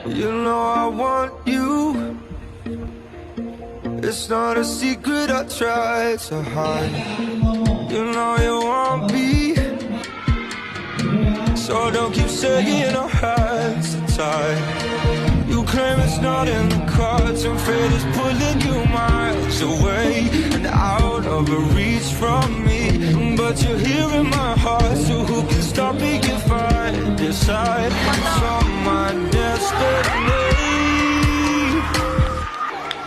You know I want you. It's not a secret I try to hide. You know you want me, so don't keep saying our hands are tied. You claim it's not in the cards, and fate is pulling you miles away and out of reach from me. But you're here in my heart, so who can stop me if I decide it's on my destiny?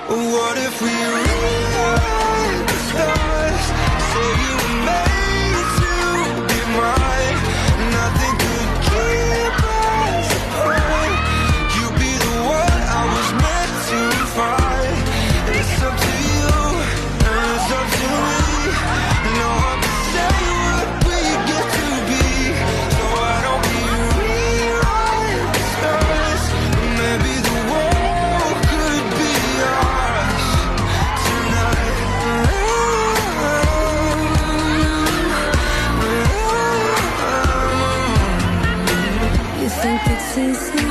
What if we rewrite the stars? Say you were made to be mine. Nothing could keep us apart. You be the one I was meant to find. It's up to you, and it's up to me. No one can say what we get to be. So why don't we rewrite the stars? Maybe the world could be ours tonight. You think it's easy?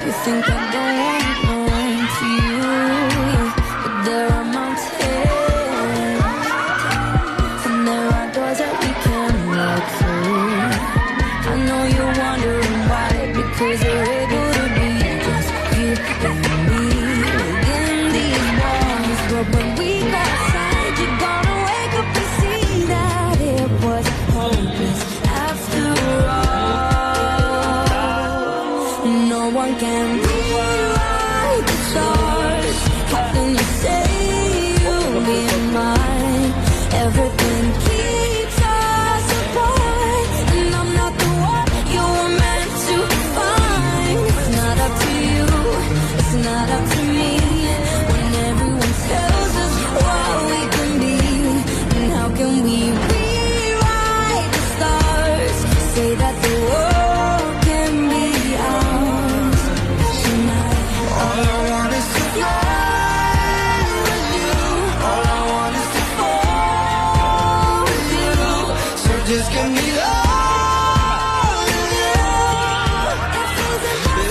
You think I don't want to you? But there are mountains, and there are doors that we can walk through. I know you're wondering why, because you're able to be just you and me within these walls. But when we go outside, you're gonna wake up and see that it was hopeless after all. No one can rewrite the stars. How can you say you'll be mine? Everything keeps us apart, and I'm not the one you were meant to find. It's not up to you, it's not up to me. When everyone tells us what we can be, and how can we rewrite the stars? Say that the world can be ours tonight. All I want is to fly with you. All I want is to fall with you. So just give me all of you.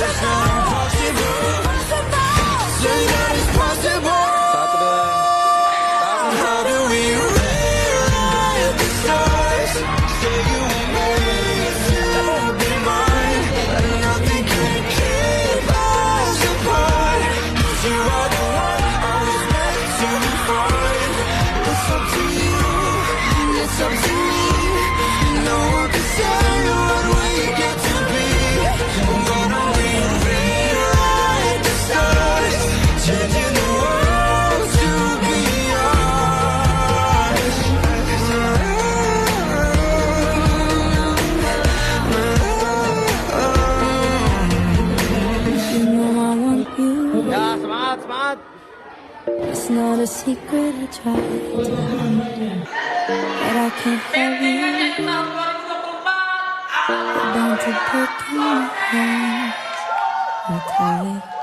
It's not impossible. Say that it's possible. How do we rewrite the stars? Say you were made to be mine, and nothing can keep us apart. 'Cause you are the one I was meant to find. It's up to you, it's up to me. No one can say what we get to be. Gonna rewrite the stars, changing the world to be ours. You know I want you. Ya, semangat, semangat. It's not a secret I tried to hide, but I can't have you. You're bound to break my hands. You're tight.